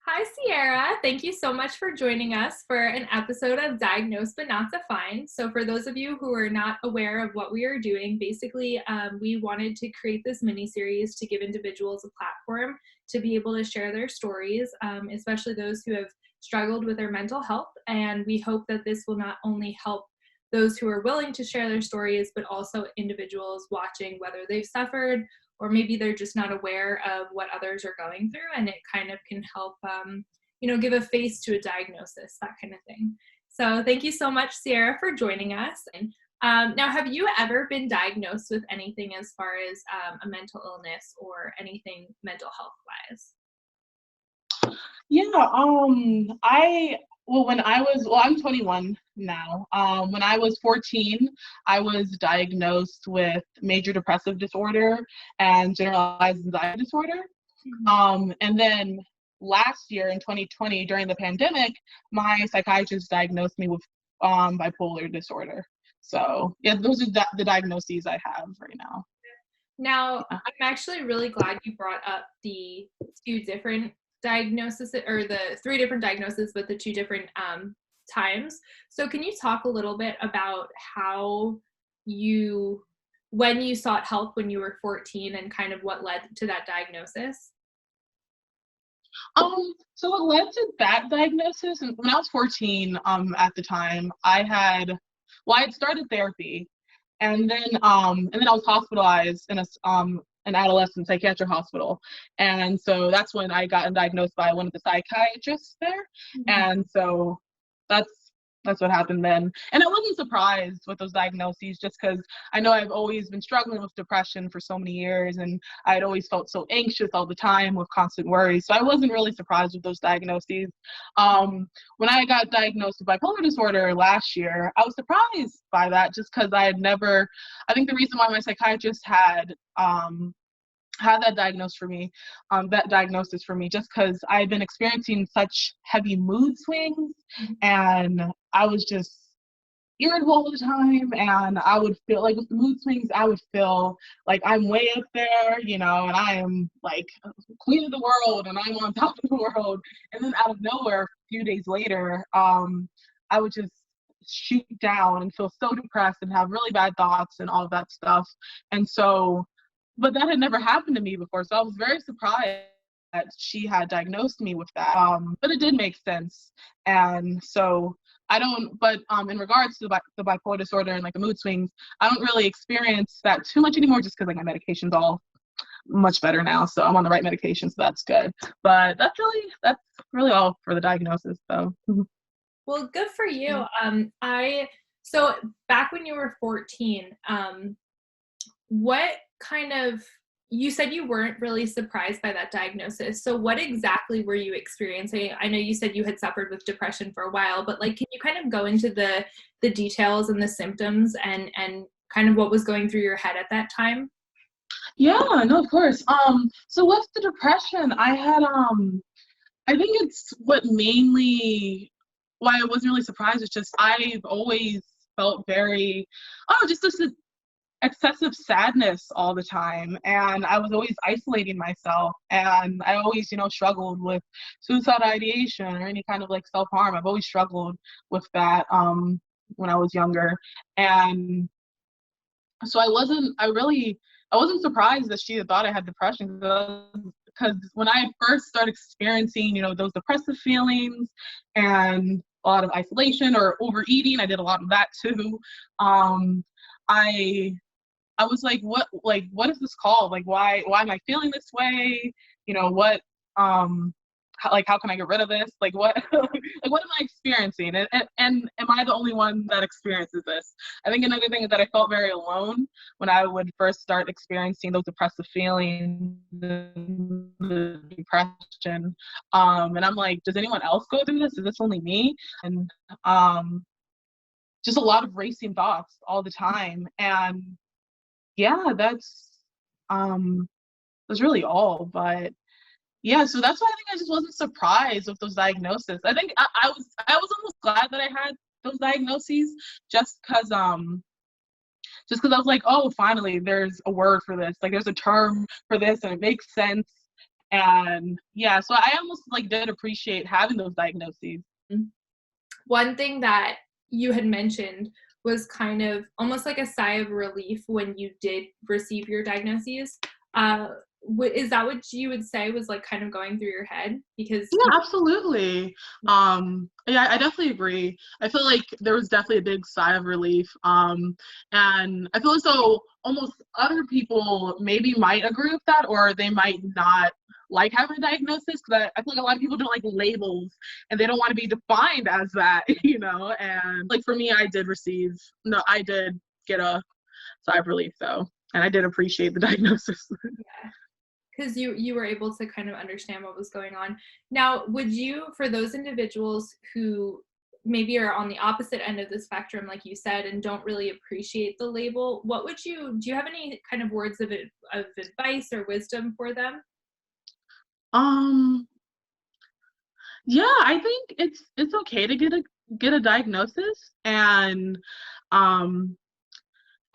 Hi, Sierra. Thank you so much for joining us for an episode of Diagnosed but Not Defined. So, for those of you who are not aware of what we are doing, basically, we wanted to create this mini series to give individuals a platform to be able to share their stories, especially those who have struggled with their mental health. And we hope that this will not only help those who are willing to share their stories, but also individuals watching, whether they've suffered or maybe they're just not aware of what others are going through, and it kind of can help give a face to a diagnosis, that kind of thing. So thank you so much, Sierra, for joining us. And now, have you ever been diagnosed with anything as far as a mental illness or anything mental health wise? Yeah, when I'm 21 now. When I was 14, I was diagnosed with major depressive disorder and generalized anxiety disorder. And then last year in 2020, during the pandemic, my psychiatrist diagnosed me with bipolar disorder. So yeah, those are the diagnoses I have right now. Now, Yeah. I'm actually really glad you brought up the two different diagnoses, or the three different diagnoses, but the two different times. So, can you talk a little bit about how when you sought help when you were 14 and kind of what led to that diagnosis? So what led to that diagnosis, and when I was 14, at the time, I had started therapy, and then I was hospitalized in an adolescent psychiatric hospital. And so that's when I got diagnosed by one of the psychiatrists there. Mhm. And so that's that's what happened then. And I wasn't surprised with those diagnoses just because I know I've always been struggling with depression for so many years, and I'd always felt so anxious all the time with constant worry. So I wasn't really surprised with those diagnoses. When I got diagnosed with bipolar disorder last year, I was surprised by that just because I think the reason why my psychiatrist had that diagnosis for me, just because I've been experiencing such heavy mood swings, and I was just irritable all the time, and I would feel like with the mood swings, I would feel like I'm way up there, and I am like queen of the world and I'm on top of the world. And then out of nowhere, a few days later, I would just shoot down and feel so depressed and have really bad thoughts and all of that stuff. And so, but that had never happened to me before. So I was very surprised that she had diagnosed me with that. But it did make sense. And so I don't, but in regards to the bipolar disorder and like the mood swings, I don't really experience that too much anymore just because like my medication's all much better now. So I'm on the right medication, so that's good. But that's really all for the diagnosis. So Well, good for you. So back when you were 14, what kind of you said you weren't really surprised by that diagnosis. So what exactly were you experiencing? I know you said you had suffered with depression for a while, but like can you kind of go into the details and the symptoms and kind of what was going through your head at that time? yeah, no, of course. So with the depression, I think it's what mainly why I wasn't really surprised. It's just I've always felt very, oh, just this excessive sadness all the time, and I was always isolating myself, and I always struggled with suicide ideation or any kind of like self-harm. I've always struggled with that when I was younger. And so I wasn't surprised that she had thought I had depression, because when I first started experiencing those depressive feelings and a lot of isolation or overeating, I did a lot of that too. um I I was like, what is this called? Like, why am I feeling this way? What, how can I get rid of this? Like, what, like, what am I experiencing? And am I the only one that experiences this? I think another thing is that I felt very alone when I would first start experiencing those depressive feelings, the depression. And I'm like, does anyone else go through this? Is this only me? And um, just a lot of racing thoughts all the time. And yeah, that's really all. But yeah, so that's why I think I just wasn't surprised with those diagnoses. I think I was almost glad that I had those diagnoses, just because I was like, oh, finally there's a word for this. Like there's a term for this and it makes sense. And yeah, so I almost like did appreciate having those diagnoses. One thing that you had mentioned was kind of almost like a sigh of relief when you did receive your diagnoses. Uh, is that what you would say was like kind of going through your head? Because Yeah, absolutely. Yeah, I definitely agree. I feel like there was definitely a big sigh of relief. And I feel as though almost other people maybe might agree with that, or they might not like having a diagnosis, because I feel like a lot of people don't like labels and they don't want to be defined as that, you know? And like for me, I did get a sigh of relief though. And I did appreciate the diagnosis. yeah, because you were able to kind of understand what was going on. Now, would you, for those individuals who maybe are on the opposite end of the spectrum, like you said, and don't really appreciate the label, what would you do? You have any kind of words of advice or wisdom for them? Um, Yeah, I think it's okay to get a diagnosis, um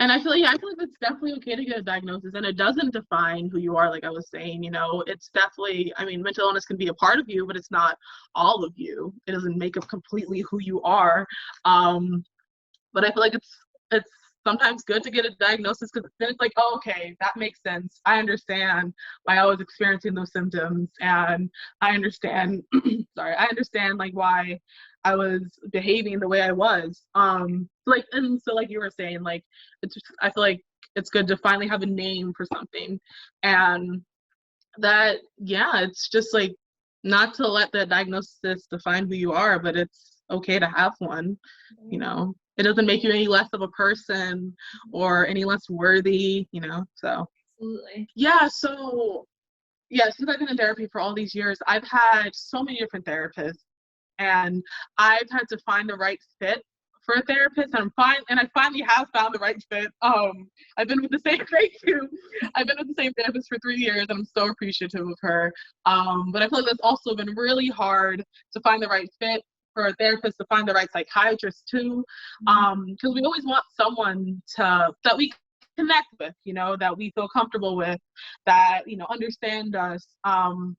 and I feel like it's definitely okay to get a diagnosis, and it doesn't define who you are, like I was saying, you know. It's definitely, I mean, mental illness can be a part of you, but it's not all of you. It doesn't make up completely who you are. Um but I feel like it's sometimes good to get a diagnosis, because then it's like, oh, okay, that makes sense. I understand why I was experiencing those symptoms, and I understand, sorry, I understand like why I was behaving the way I was. Like, and so like you were saying, like it's just, I feel like it's good to finally have a name for something, and that, yeah, it's just like not to let the diagnosis define who you are, but it's okay to have one, you know. It doesn't make you any less of a person or any less worthy, you know. So Absolutely. yeah, so yeah, since I've been in therapy for all these years, I've had so many different therapists, and I've had to find the right fit for a therapist, and I finally have found the right fit. I've been with the same thank you. I've been with the same therapist for 3 years, and I'm so appreciative of her. But I feel like that's also been really hard to find the right fit for a therapist, to find the right psychiatrist too. Because we always want someone to that we connect with, you know, that we feel comfortable with, that, you know, understand us. You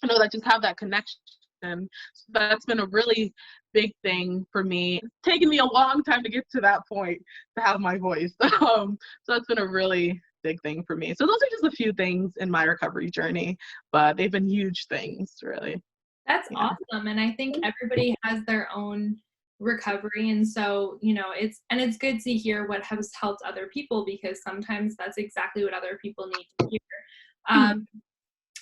know, that just have that connection. So that's been a really big thing for me. It's taken me a long time to get to that point to have my voice. So that's been a really big thing for me. So those are just a few things in my recovery journey, but they've been huge things, really. That's Yeah. awesome, and I think everybody has their own recovery, and so, it's good to hear what has helped other people because sometimes that's exactly what other people need to hear. Um,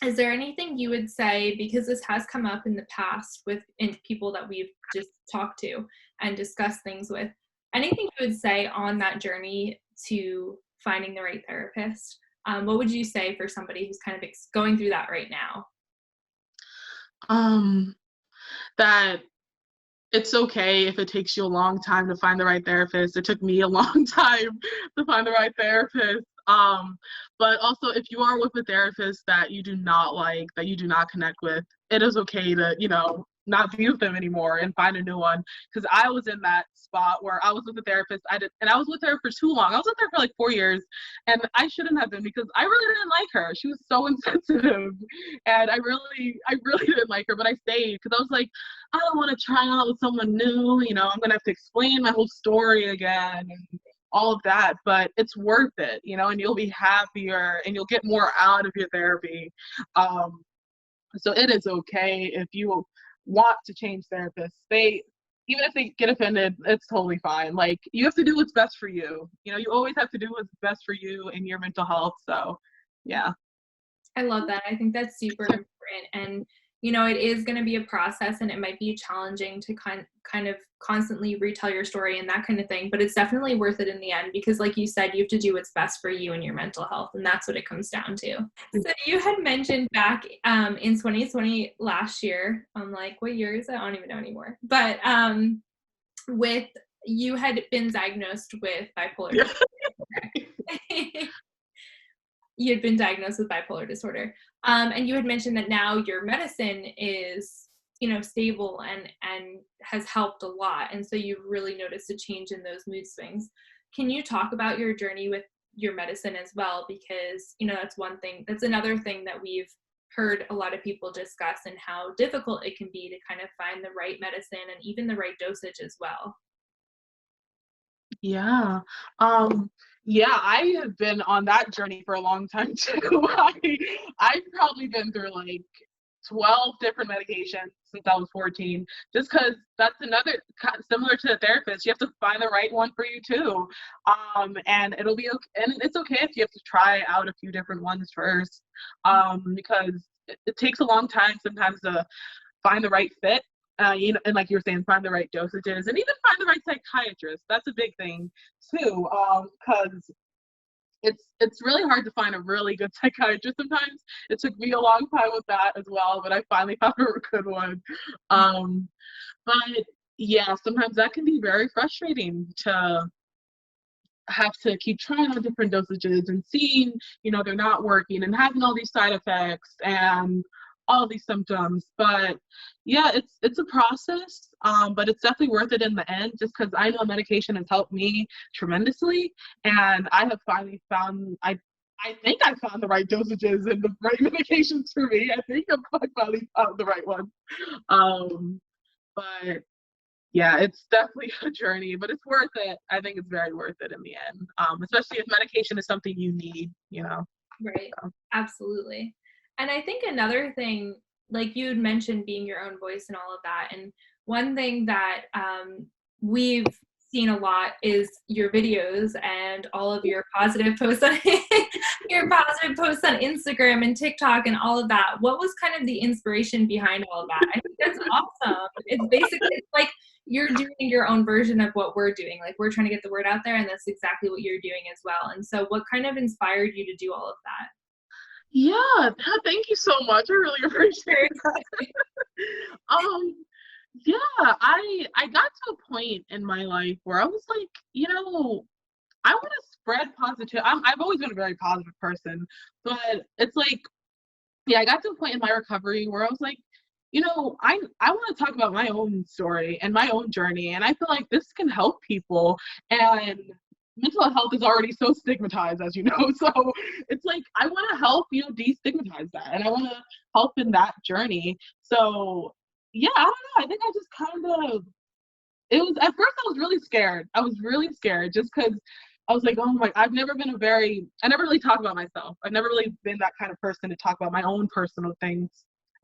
is there anything you would say, because this has come up in the past with in people that we've just talked to and discussed things with, anything you would say on that journey to finding the right therapist? What would you say for somebody who's kind of going through that right now? Um, that it's okay if it takes you a long time to find the right therapist. It took me a long time to find the right therapist. But also, if you are with a therapist that you do not like, that you do not connect with, it is okay to, you know, not be with them anymore and find a new one. Because I was in that spot where I was with a therapist. And I was with her for too long. I was with her for like 4 years, and I shouldn't have been, because I really didn't like her. She was so insensitive, and I really didn't like her. But I stayed because I was like, I don't want to try out with someone new. You know, I'm gonna have to explain my whole story again and all of that. But it's worth it, you know, and you'll be happier and you'll get more out of your therapy. Um, so it is okay if you want to change therapists. Even if they get offended, it's totally fine. Like, you have to do what's best for you. You know, you always have to do what's best for you and your mental health. So yeah. I love that. I think that's super important. And, it is going to be a process and it might be challenging to kind of constantly retell your story and that kind of thing. But it's definitely worth it in the end because, like you said, you have to do what's best for you and your mental health. And that's what it comes down to. So you had mentioned back in 2020 last year, I'm like, what year is it? I don't even know anymore. But with you had been diagnosed with bipolar Yeah. disorder. You had been diagnosed with bipolar disorder. And you had mentioned that now your medicine is, stable and has helped a lot. And so you've really noticed a change in those mood swings. Can you talk about your journey with your medicine as well? Because, that's one thing, that's another thing that we've heard a lot of people discuss and how difficult it can be to kind of find the right medicine and even the right dosage as well. Yeah. Um, yeah, I have been on that journey for a long time too. I've probably been through like 12 different medications since I was 14, just because that's another similar to a therapist. You have to find the right one for you too. And it'll be okay. And it's okay if you have to try out a few different ones first, because it takes a long time sometimes to find the right fit. And like you were saying, find the right dosages and even find the right psychiatrist. That's a big thing too, because it's really hard to find a really good psychiatrist sometimes. It took me a long time with that as well, but I finally found a good one. Um, but yeah, sometimes that can be very frustrating to have to keep trying on different dosages and seeing, they're not working and having all these side effects and all these symptoms. But yeah, it's a process, but it's definitely worth it in the end, just because I know medication has helped me tremendously, and I have finally found I think I found the right dosages and the right medications for me. I think I finally found the right one. But yeah, it's definitely a journey, but it's worth it. I think it's very worth it in the end, especially if medication is something you need. Right. So. Absolutely. And I think another thing, like you had mentioned being your own voice and all of that. And one thing that we've seen a lot is your videos and all of your positive posts on your positive posts on Instagram and TikTok and all of that. What was kind of the inspiration behind all of that? I think that's awesome. It's basically it's like you're doing your own version of what we're doing. Like we're trying to get the word out there, and that's exactly what you're doing as well. And so what kind of inspired you to do all of that? Yeah, thank you so much. I really appreciate that. um, yeah, I got to a point in my life where I was like, I want to spread positive. I've always been a very positive person, but it's like, yeah, I got to a point in my recovery where I was like, I want to talk about my own story and my own journey, and I feel like this can help people. And mental health is already so stigmatized, as you know. So it's like I want to help, destigmatize that, and I want to help in that journey. So yeah, I don't know. I think I just kind of it was at first I was really scared. I was really scared just because I was like, oh my, I never really talk about myself. I've never really been that kind of person to talk about my own personal things,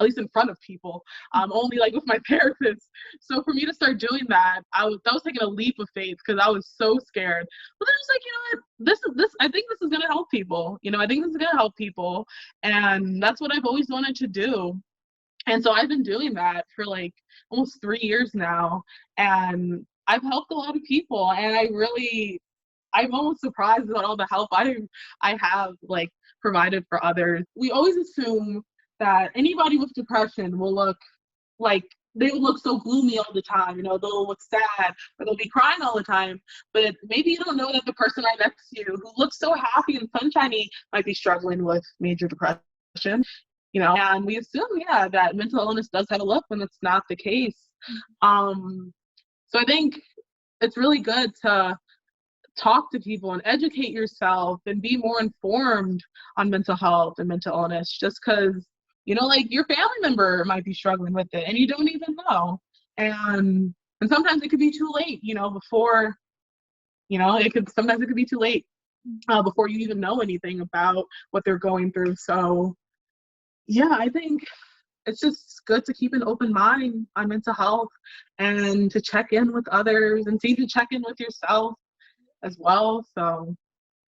at least in front of people, only like with my therapist. So for me to start doing that, that was taking a leap of faith because I was so scared. But then I was like, I think this is going to help people. I think this is going to help people. And that's what I've always wanted to do. And so I've been doing that for like almost 3 years now, and I've helped a lot of people, and I'm almost surprised about all the help I have like provided for others. We always assume that anybody with depression will look like they will look so gloomy all the time, they'll look sad or they'll be crying all the time. But maybe you don't know that the person right next to you who looks so happy and sunshiny might be struggling with major depression. And we assume, yeah, that mental illness does have a look when it's not the case. So I think it's really good to talk to people and educate yourself and be more informed on mental health and mental illness, just because, like your family member might be struggling with it and you don't even know. And sometimes it could be too late, before, sometimes it could be too late before you even know anything about what they're going through. So yeah, I think it's just good to keep an open mind on mental health and to check in with others and to even check in with yourself as well. So,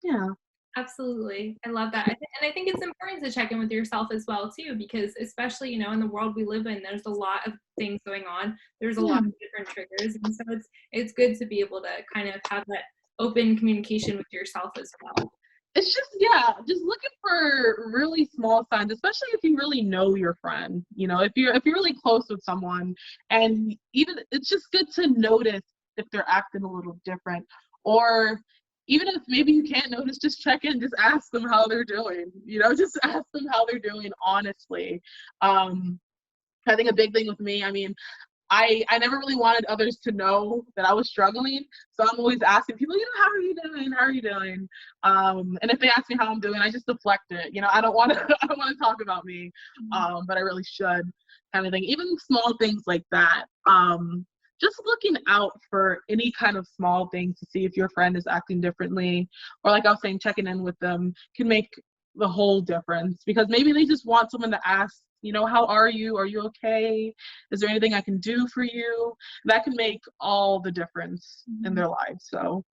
yeah. Absolutely. I love that. And I think it's important to check in with yourself as well, too, because especially, in the world we live in, there's a lot of things going on. There's a lot of different triggers. And so it's good to be able to kind of have that open communication with yourself as well. It's just looking for really small signs, especially if you really know your friend. If you're really close with someone, and even it's just good to notice if they're acting a little different, or even if maybe you can't notice, just check in, just ask them how they're doing. Just ask them how they're doing honestly. I think a big thing with me, I never really wanted others to know that I was struggling. So I'm always asking people, how are you doing? How are you doing? And if they ask me how I'm doing, I just deflect it. I don't want to I don't want to talk about me, but I really should, kind of thing. Even small things like that. Just looking out for any kind of small things to see if your friend is acting differently, or like I was saying, checking in with them can make the whole difference, because maybe they just want someone to ask, how are you? Are you okay? Is there anything I can do for you? That can make all the difference in their lives. So,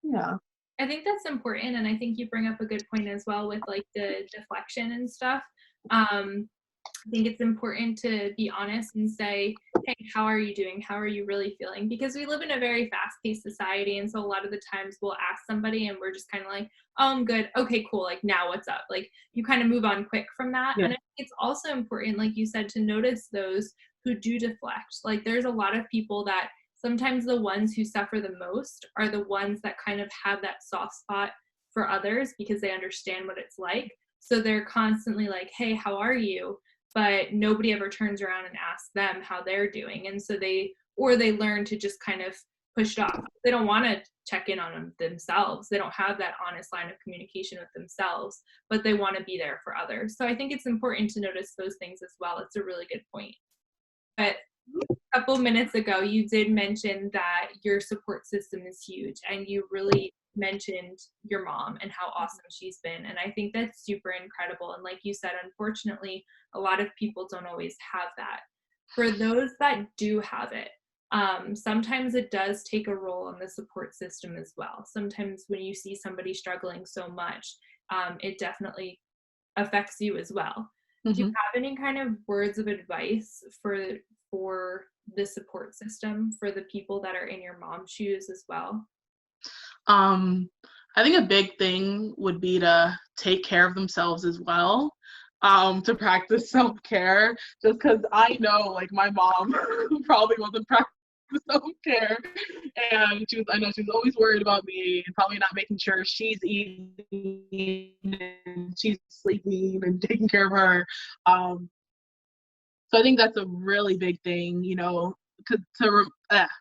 yeah. I think that's important, and I think you bring up a good point as well with like the deflection and stuff. I think it's important to be honest and say, hey, how are you doing? How are you really feeling? Because we live in a very fast-paced society, and so a lot of the times we'll ask somebody and we're just kind of like, oh, I'm good. Okay, cool. Like, now what's up? Like, you kind of move on quick from that. Yeah. And I think it's also important, like you said, to notice those who do deflect. Like, there's a lot of people that sometimes the ones who suffer the most are the ones that kind of have that soft spot for others because they understand what it's like. So they're constantly like, hey, how are you? But nobody ever turns around and asks them how they're doing. And so they learn to just kind of push it off. They don't want to check in on them themselves. They don't have that honest line of communication with themselves, but they want to be there for others. So I think it's important to notice those things as well. It's a really good point. But a couple minutes ago, you did mention that your support system is huge, and you really mentioned your mom and how awesome she's been. And I think that's super incredible. And like you said, unfortunately, a lot of people don't always have that. For those that do have it, sometimes it does take a role on the support system as well. Sometimes when you see somebody struggling so much, it definitely affects you as well. Do you have any kind of words of advice for the support system for the people that are in your mom's shoes as well? I think a big thing would be to take care of themselves as well, to practice self-care, just because I know, like, my mom probably wasn't practicing self-care, and I know she was always worried about me and probably not making sure she's eating and she's sleeping and taking care of her. So I think that's a really big thing,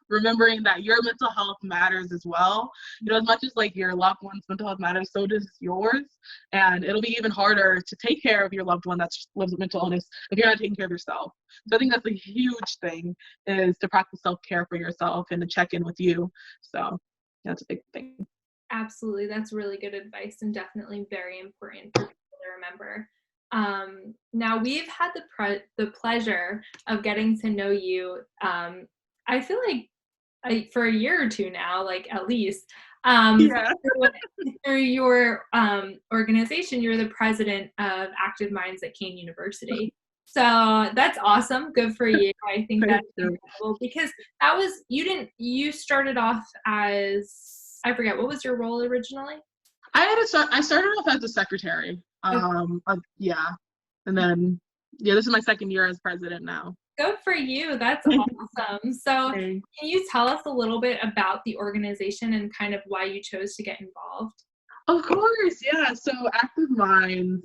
remembering that your mental health matters as well. As much as like your loved one's mental health matters, so does yours. And it'll be even harder to take care of your loved one that lives with mental illness if you're not taking care of yourself. So I think that's a huge thing, is to practice self-care for yourself and to check in with you. So that's a big thing. Absolutely. That's really good advice, and definitely very important for people to remember. Now we've had the pleasure of getting to know you. I feel like for a year or two now, like at least. Yeah. Through your organization, you're the president of Active Minds at Kean University. So that's awesome. Good for you. I think that's incredible, because you started off as, I forget, what was your role originally? I started off as a secretary. Yeah. And then, this is my second year as president now. Good for you. That's awesome. So can you tell us a little bit about the organization and kind of why you chose to get involved? Of course, yeah. So Active Minds,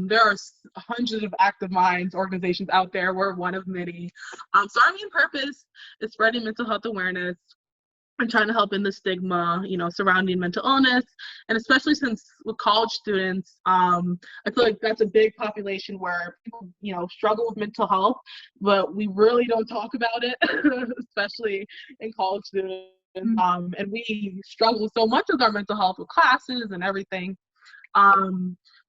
there are hundreds of Active Minds organizations out there. We're one of many. So our main purpose is spreading mental health awareness and trying to help in the stigma, surrounding mental illness. And especially since with college students, I feel like that's a big population where people, struggle with mental health, but we really don't talk about it, especially in college students. And we struggle so much with our mental health with classes and everything.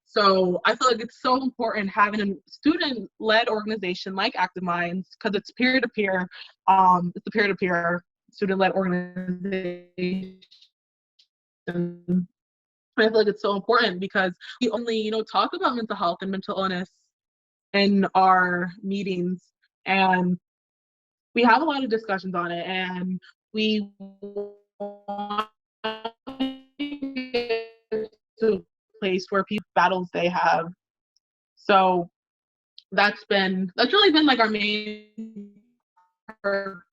So I feel like it's so important having a student-led organization like Active Minds, because it's peer-to-peer. It's a peer-to-peer student-led organization. And I feel like it's so important because we only, talk about mental health and mental illness in our meetings, and we have a lot of discussions on it, and we want to a place where people battles they have. So that's really been like our main purpose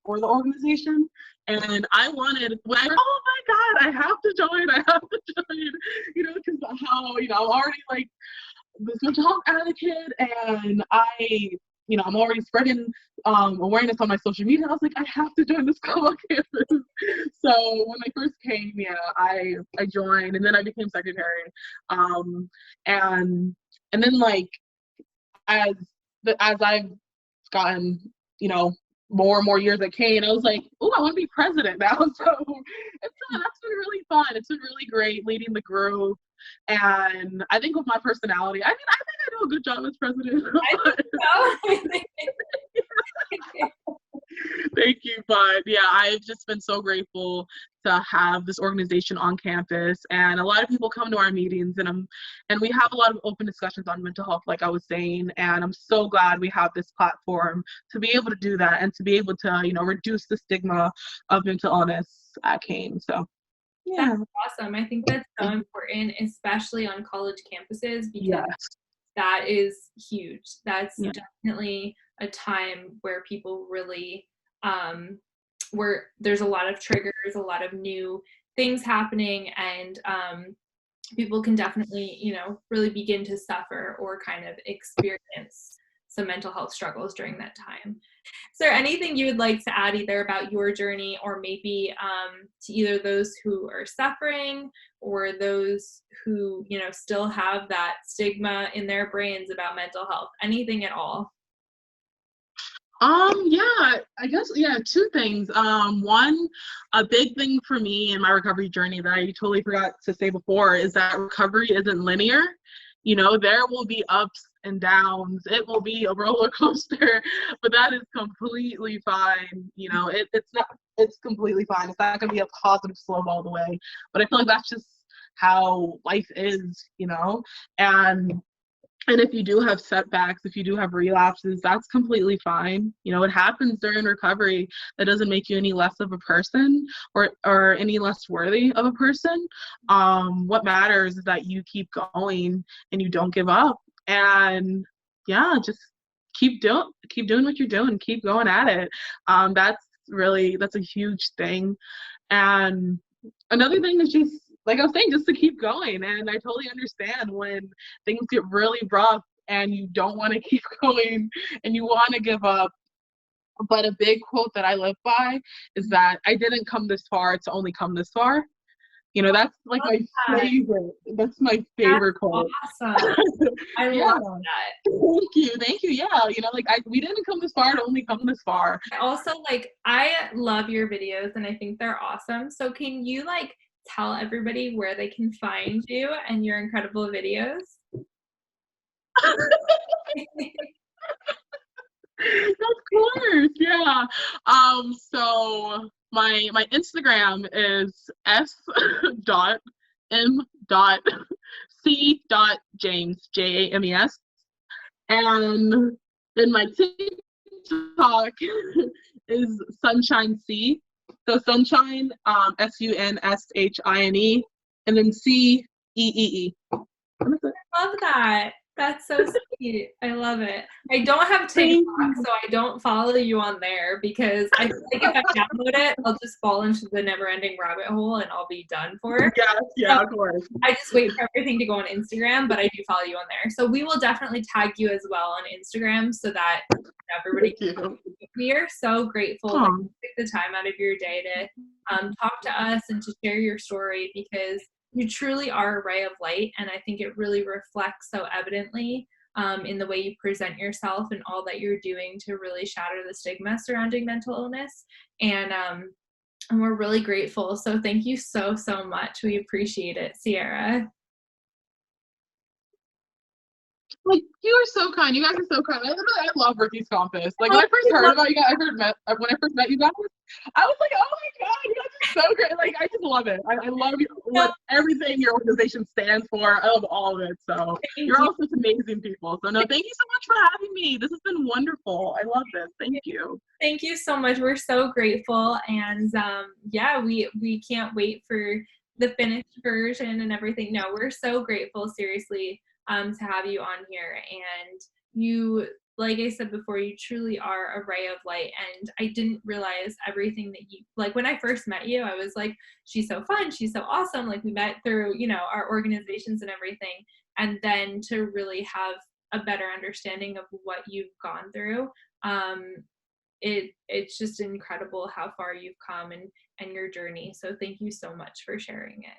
for the organization. And I wanted, when I heard, oh my God, I have to join, because how, I'm already like this mental health advocate, and I I'm already spreading awareness on my social media. I was like, I have to join this club on campus. So when I first came, yeah, I joined, and then I became secretary. And then like as as I've gotten, more and more years at Kane, I was like, oh, I want to be president now. So that's been really fun. It's been really great leading the group. And I think with my personality, I think I do a good job as president. I think so. Thank you. But yeah, I've just been so grateful to have this organization on campus, and a lot of people come to our meetings, and we have a lot of open discussions on mental health, like I was saying, and I'm so glad we have this platform to be able to do that and to be able to, reduce the stigma of mental illness at Kane. So yeah. That's awesome. I think that's so important, especially on college campuses, because Yes. that is huge. That's Yeah. definitely a time where people really, where there's a lot of triggers, a lot of new things happening, and people can definitely, really begin to suffer or kind of experience some mental health struggles during that time. Is there anything you would like to add either about your journey, or maybe to either those who are suffering or those who, still have that stigma in their brains about mental health? Anything at all? Yeah, I guess, yeah, two things. One, a big thing for me in my recovery journey that I totally forgot to say before is that recovery isn't linear. There will be ups and downs. It will be a roller coaster, but that is completely fine. It's completely fine. It's not going to be a positive slope all the way, but I feel like that's just how life is, and if you do have setbacks, if you do have relapses, that's completely fine. It happens during recovery. That doesn't make you any less of a person or any less worthy of a person. What matters is that you keep going and you don't give up. And yeah, just keep doing what you're doing. Keep going at it. That's a huge thing. And another thing is just, like I was saying, just to keep going. And I totally understand when things get really rough and you don't want to keep going and you want to give up. But a big quote that I live by is that I didn't come this far to only come this far. That's like my favorite. That's my favorite quote. Awesome. I Yeah. love that. Thank you. Yeah, we didn't come this far to only come this far. Also, I love your videos and I think they're awesome. So can you tell everybody where they can find you and your incredible videos? Of course, yeah. So my Instagram is s.m.c.james, James, and then my TikTok is Sunshine C. So Sunshine, Sunshine, and then CEEE. I love that. That's so sweet. I love it. I don't have TikTok, so I don't follow you on there because I feel like if I download it, I'll just fall into the never-ending rabbit hole and I'll be done for. Yeah, of course. I just wait for everything to go on Instagram, but I do follow you on there. So we will definitely tag you as well on Instagram so that everybody can. We are so grateful that you took the time out of your day to talk to us and to share your story, because you truly are a ray of light, and I think it really reflects so evidently in the way you present yourself and all that you're doing to really shatter the stigma surrounding mental illness. And we're really grateful. So thank you so, so much. We appreciate it, Sierra. You are so kind. You guys are so kind. I love Ricky's Compass. When I first heard about you guys, when I first met you guys, I was like, oh my God, you guys are so great. I just love it. I love everything your organization stands for. I love all of it. So you're all such amazing people. So no, thank you so much for having me. This has been wonderful. I love this. Thank you. Thank you so much. We're so grateful. And we can't wait for the finished version and everything. No, we're so grateful, seriously, to have you on here. And you, like I said before, you truly are a ray of light. And I didn't realize everything that you, when I first met you, I was like, she's so fun, she's so awesome. We met through, our organizations and everything. And then to really have a better understanding of what you've gone through. It's just incredible how far you've come and your journey. So thank you so much for sharing it.